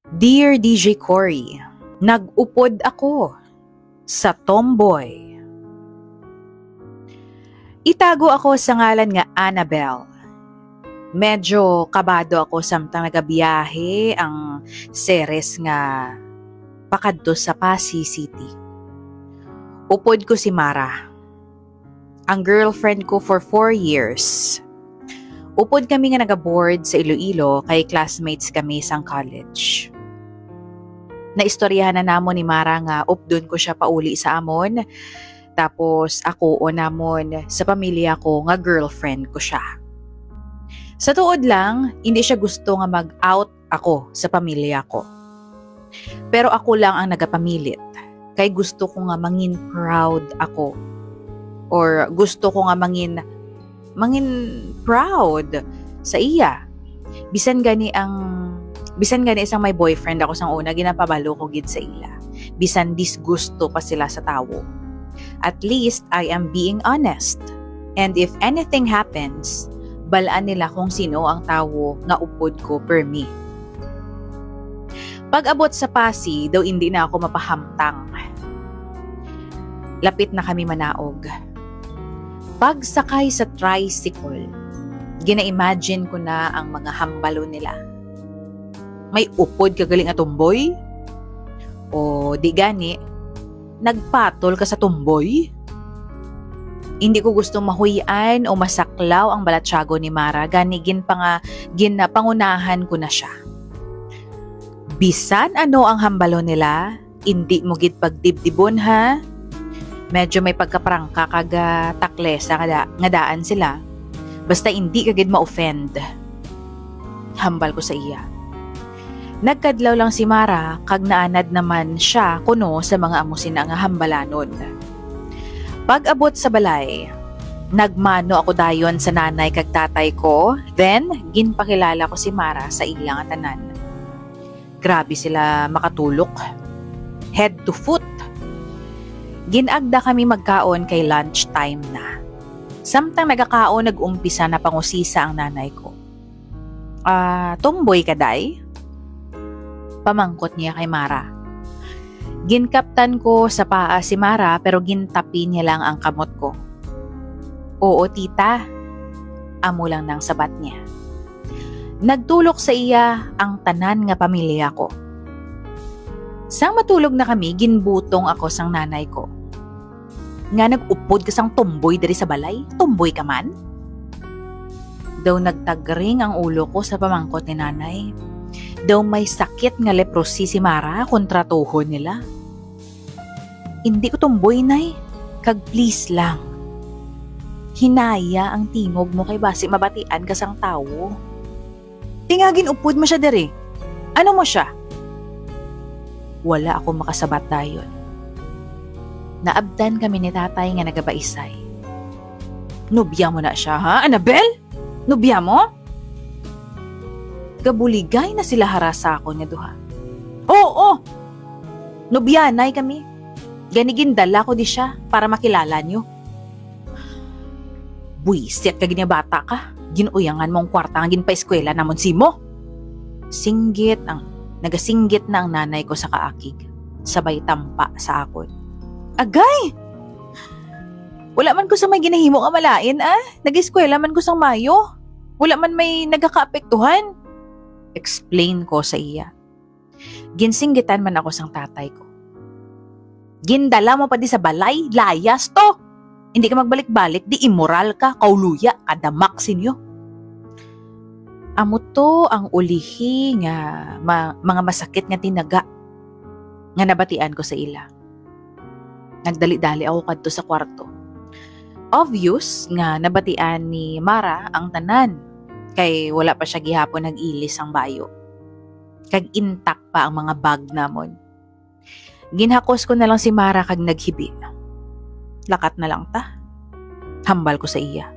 Dear DJ Cory, nag-upod ako sa tomboy. Itago ako sa ngalan nga Annabelle. Medyo kabado ako samtang nagabiyahe ang seres nga pakadto sa Pasay City. Upod ko si Mara, ang girlfriend ko for 4 years. Upod kami nga nag-board sa Iloilo kay classmates kami sa college. Naistoryahan na namon ni Mara nga updon ko siya pauli sa amon. Tapos ako o namon sa pamilya ko nga girlfriend ko siya. Sa tuod lang, hindi siya gusto nga mag-out ako sa pamilya ko. Pero ako lang ang nagapamilit. Kay gusto ko nga mangin proud ako. Or gusto ko nga mangin proud sa iya. Bisan gani isang may boyfriend ako sang una, ginapabalo ko gid sa ila. Bisan disgusto pa sila sa tawo. At least I am being honest. And if anything happens, balaan nila kung sino ang tawo nga upod ko per me. Pag abot sa Pasay, daw hindi na ako mapahamtang. Lapit na kami manaog. Pag sakay sa tricycle, gina-imagine ko na ang mga hambalo nila. May upod kagaling nga tumboy? O di gani, nagpatol ka sa tumboy? Hindi ko gusto mahuyan o masaklaw ang balatsyago ni Mara, gani pangunahan ko na siya. Bisan ano ang hambalo nila, hindi mo gid pagdibdibon ha? Medyo may pagkaprangka kaga taklesa nga daan sila. Basta hindi ka gid ma-offend. Hambal ko sa iya. Nagkadlaw lang si Mara, kag naanad naman siya kuno sa mga amusin nga hambalanon. Pag abot sa balay, nagmano ako dayon sa nanay kag tatay ko, then ginpakilala ko si Mara sa ilang tanan. Grabe sila makatulok. Head to foot. Ginagda kami magkaon kay lunchtime na. Samtang nagakaon, nag-umpisa na pangusisa ang nanay ko. Tomboy ka day? Pamangkot niya kay Mara. Ginkaptan ko sa paa si Mara pero gintapi niya lang ang kamot ko. Oo tita, amo lang ng sabat niya. Nagtulok sa iya ang tanan nga pamilya ko. Sang matulog na kami, ginbutong ako sang nanay ko. Nga nag-upod ka sang tomboy dari sa balay? Tomboy ka man? Daw nagtagring ang ulo ko sa pamangkot ni nanay. Daw may sakit nga leprosy si Mara kontra tuhod nila. Hindi ko tomboy, nay. Kag please lang. Hinaya ang tingog mo kay basi mabatian ka sang tawo. Tingagin upod mo siya dere. Ano mo siya? Wala ako makasabat dayon. Naabdan kami ni tatay nga nagabaisay. Nubya mo na siya ha, Annabelle? Nubya mo? Gabuligay na sila harasa ako niya duha. Oo! Nubyanay kami. Ganigin dala ko di siya para makilala niyo. Buisit ka bata ka. Ginuyangan mong kwarta nga ginpa-eskwela namon si mo. Nagasinggit na ang nanay ko sa kaakig. Sabay tampa sa akon. Agay! Wala man ko sa may ginahimo nga malain Nag-eskwela man ko sang Mayo. Wala man may nagaka-apektuhan. Explain ko sa iya. Ginsinggitan man ako sang tatay ko. Gindala mo pa di sa balay, layas to. Hindi ka magbalik-balik, di immoral ka, kauluya, kadamak sinyo. Amo to ang ulihi nga mga masakit nga tinaga nga nabatian ko sa ila. Nagdali-dali ako kadto sa kwarto. Obvious nga nabatian ni Mara ang tanan. Kay wala pa siya gihapon nag-ilis ang bayo. Kag intact pa ang mga bag namon. Ginhakos ko na lang si Mara kag naghibi. Lakat na lang ta. Hambal ko sa iya.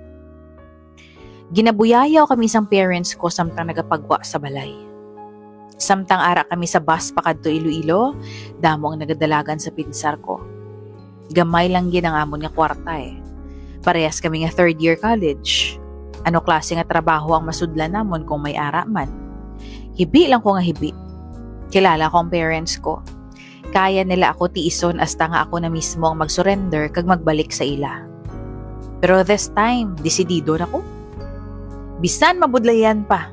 Ginabuyayaw kami sang parents ko samtang nagapagwa sa balay. Samtang ara kami sa bus pakadto Iloilo, damo ang nagadalagan sa pinsar ko. Gamay lang gid ang amon nga kwarta Parehas kami nga 3rd year college. Ano klase nga trabaho ang masudlan namon kung may ara man. Hibi lang ko nga hibi. Kilala ko ang parents ko. Kaya nila ako tiison hasta nga ako na mismo ang mag-surrender kag magbalik sa ila. Pero this time, desidido na ko. Bisan mabudlayan pa.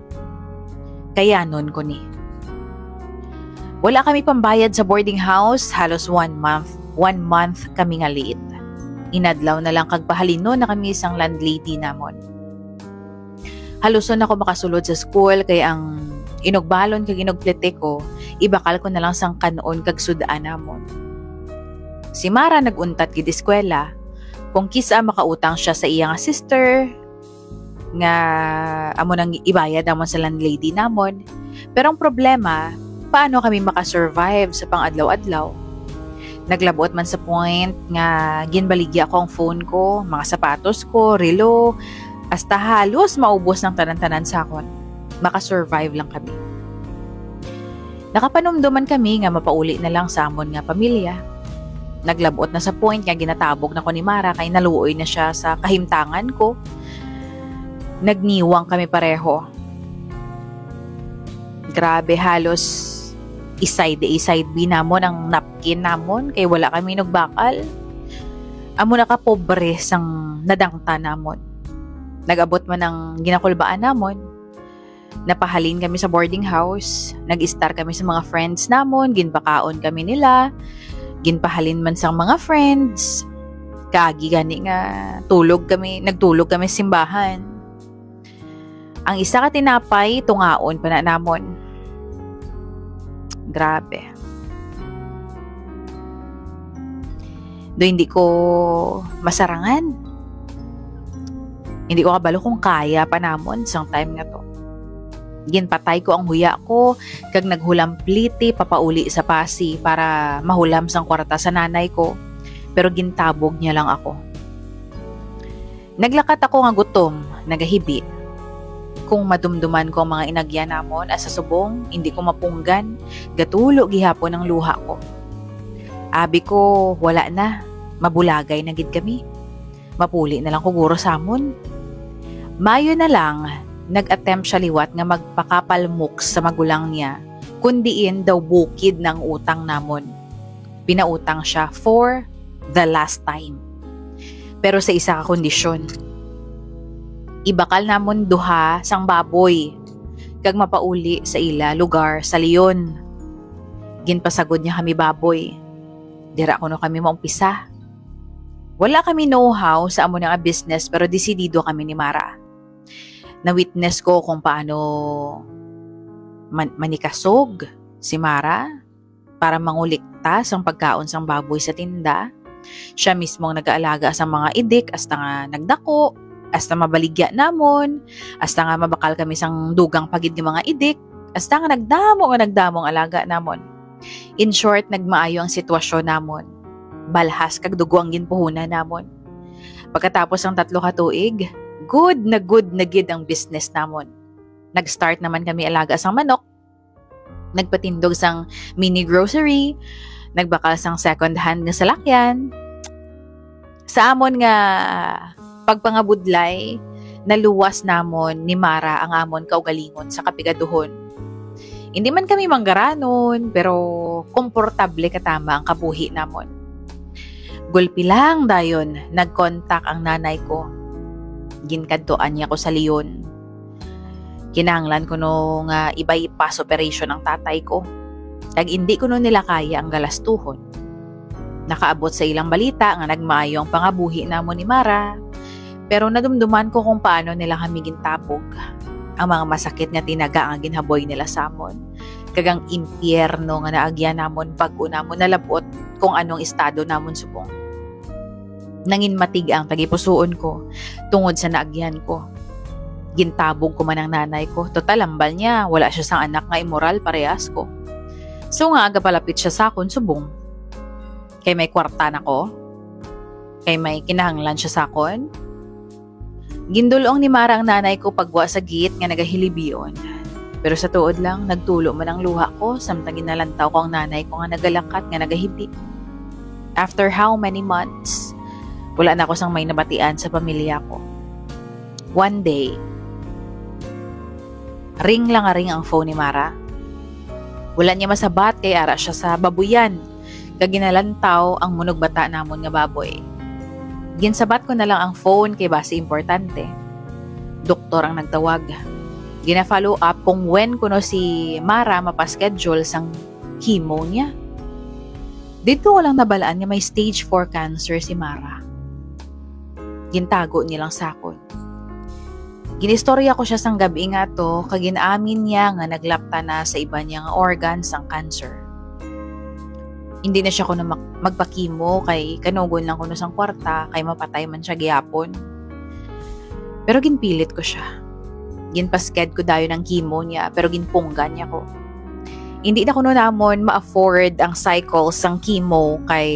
Kaya nun ko ni. Wala kami pambayad sa boarding house, halos 1 month. 1 month kami nga late. Inadlaw na lang kagpahalino na kami isang landlady namon. Haluson ako makasulod sa school kaya ang inugbalon kag inugplete ko, ibakal ko na lang sang kanon kag sudaan namon. Si Mara naguntat gid eskwela kung kisa makautang siya sa iya nga sister nga amo nang ibayad namon sa landlady namon. Pero ang problema, paano kami makasurvive sa pang-adlaw-adlaw? Naglabot man sa point nga ginbaligya ko ang phone ko, mga sapatos ko, relo, hasta halos maubos ng tanan-tanan sa akon. Makasurvive lang kami. Nakapanumduman kami nga mapauli na lang sa amon nga pamilya. Naglabot na sa point nga ginatabog na ko ni Mara kay naluoy na siya sa kahimtangan ko. Nagniwang kami pareho. Grabe, halos iside B namon ang napkin namon kay wala kami nagbakal. Amo na ka pobre sang nadangta namon. Nag-abot man ang ginakulbaan namon. Napahalin kami sa boarding house. Nag-star kami sa mga friends namon. Ginbakaon kami nila. Ginpahalin man sa mga friends. Kagi gani nga nagtulog kami sa simbahan. Ang isa ka tinapay, tungaon pa na namon. Grabe. Do hindi ko masarangan. Hindi ko kabalo kung kaya pa namon sang time nga to. Ginpatay ko ang huya ko, kag naghulam pliti papauli sa pasi para mahulam sang kwarta sa nanay ko. Pero gintabog niya lang ako. Naglakat ako nga gutom, nagahibi. Kung madumduman ko ang mga inagyan namon as sa subong, hindi ko mapunggan, gatulo gihapon ang luha ko. Abi ko, wala na, mabulagay na gid kami. Mapuli na lang kuguro sa amon. Mayo na lang, nag-attempt siya liwat nga magpakapalmuk sa magulang niya, kundiin daw bukid ng utang namon. Pinautang siya for the last time. Pero sa isa ka kondisyon. Ibakal namon duha sang baboy, kag mapauli sa ila lugar sa Leon. Ginpasagod niya kami baboy. Dira kuno kami maumpisa. Wala kami know-how sa amo nga business pero desidido kami ni Mara. Na-witness ko kung paano manikasog si Mara para manguliktas ang pagkaon sang baboy sa tinda. Siya mismong nag-aalaga sa mga idik hasta nga nagdako, hasta mabaligya namon, hasta nga mabakal kami sang dugang pagid ng mga idik, hasta nga nagdamong alaga namon. In short, nagmaayo ang sitwasyon namon. Balhas kag dugo ang ginpuhunan namon. Pagkatapos ng 3 ka tuig, good na gid ang business namon. Nag-start naman kami alaga sang manok. Nagpatindog sang mini grocery, nagbakal sang second hand nga salakyan. Sa amon nga pagpangabudlay, naluwas namon ni Mara ang amon kaugalingon sa kapigaduhon. Hindi man kami manggaranon, pero komportable katama ang kabuhi namon. Gulpi lang dayon, nag-contact ang nanay ko. Ginkadtoan niya ko sa Leon. Kinahanglan ko no nga iba-ipas operation ang tatay ko. Kag hindi ko no nila kaya ang galastuhon. Nakaabot sa ilang balita nga nagmaayo ang pangabuhi namon ni Mara. Pero nadumduman ko kung paano nila kami gintabog. Ang mga masakit nga tinaga ang ginhaboy nila sa amon. Kagang impyerno nga naagyan namon pag-o namon nalabot kung anong estado namon subong. Nangin matig ang tagipusoon ko tungod sa naagyan ko. Gintabog ko man ang nanay ko. Total ambal niya, wala siya sang anak nga immoral parehas ko. So nga aga palapit siya sa akon subong. Kay may kwarta na ko. Kay may kinahanglan siya sa akon. Gindulong ni Mara ang nanay ko pagwa sa git nga nagahilibion. Pero sa tuod lang, nagtulo man ang luha ko samtang ginalantaw ko ang nanay ko nga nagalakat nga nagahibi. After how many months, wala na ako sang may nabatian sa pamilya ko. One day, ring ang phone ni Mara. Wala niya masabat kay ara siya sa babuyan. Kaginalantaw ang munog bata namon nga baboy. Ginsabat ko na lang ang phone kay base importante. Doktor ang nagtawag. Gina-follow up kung when kuno si Mara mapaschedule sang chemo niya. Dito ko lang nabalaan nga may stage 4 cancer si Mara. Gintago nilang sakon. Ginistorya ko siya sang gabi nga to, kaginamin niya nga naglapta na sa iba niyang organs ang cancer. Hindi na siya kuno magpakimo kay kanugon lang kuno sang kwarta kay mapatay man siya gihapon. Pero ginpilit ko siya. Ginpasked ko dayon ng chemo niya pero ginpunggan niya ko. Hindi na kuno namon ma-afford ang cycles sang chemo kay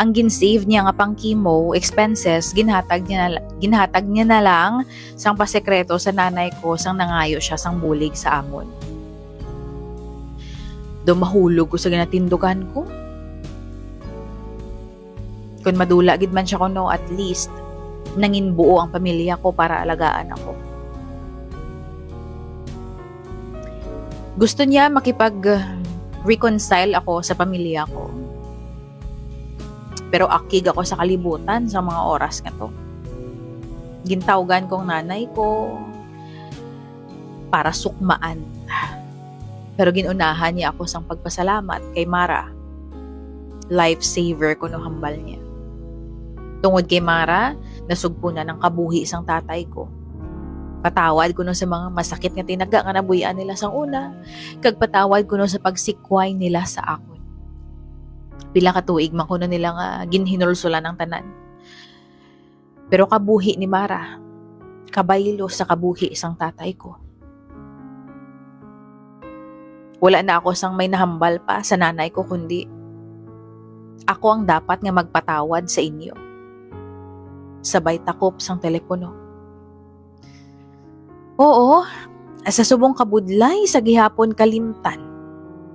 ang ginsave niya nga pang chemo expenses ginhatag niya na lang sang pasekreto sa nanay ko sang nangayo siya sang bulig sa amon. Dumahulog ko sa ginatindugan ko. Kung madula gid man siya kuno at least nangin buo ang pamilya ko para alagaan ako. Gusto niya makipag-reconcile ako sa pamilya ko. Pero akig ako sa kalibutan sa mga oras nga to. Gintawgan kong nanay ko para sukmaan. Pero ginunahan niya ako sang pagpasalamat kay Mara. Lifesaver ko no hambal niya. Tungod kay Mara, nasugpo na ng kabuhi sang tatay ko. Patawad ko no sa mga masakit nga tinaga nga nabuyan nila sang una. Kag patawad ko no sa pagsikway nila sa akon. Pila ka tuig man kuno nila nga ginhinulsulan ng tanan. Pero kabuhi ni Mara, kabaylo sa kabuhi isang tatay ko. Wala na ako sang may nahambal pa sa nanay ko kundi ako ang dapat nga magpatawad sa inyo. Sabay takop sang telepono. Oo, sa subong kabudlay sa gihapon kalimtan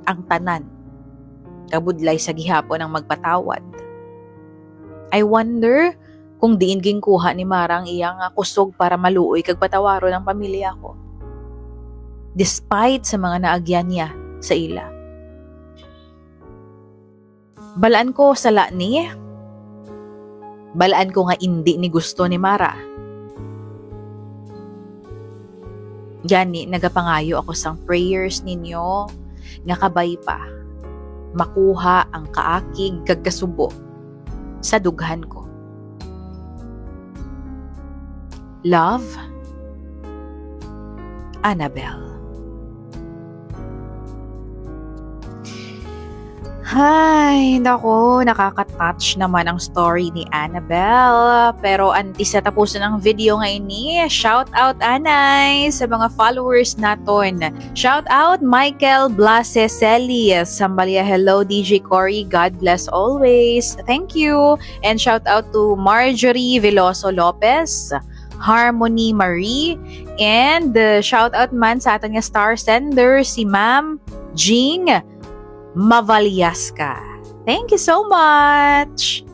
ang tanan. Kabudlay sa gihapon ang magpatawad. I wonder kung diin ginkuha ni Mara ang iyang kusog para maluoy kag patawaro ng pamilya ko. Despite sa mga naagyan niya sa ila. Balaan ko sa ni. Balaan ko nga hindi ni gusto ni Mara. Gani, nagapangayo ako sang prayers ninyo nga kabay pa makuha ang kaakig kag kasubo sa dughan ko. Love, Annabelle. Ay, nako, nakaka-touch naman ang story ni Annabelle. Pero antes sa tapusin ng video ngayon ni, shout out Anay sa mga followers naton. Shout out Michael Blaseseli. Sambalia, hello DJ Cory, God bless always. Thank you. And shout out to Marjorie Veloso Lopez, Harmony Marie, and shout out man sa ating star sender si Ma'am Jing Mavalyaska. Thank you so much!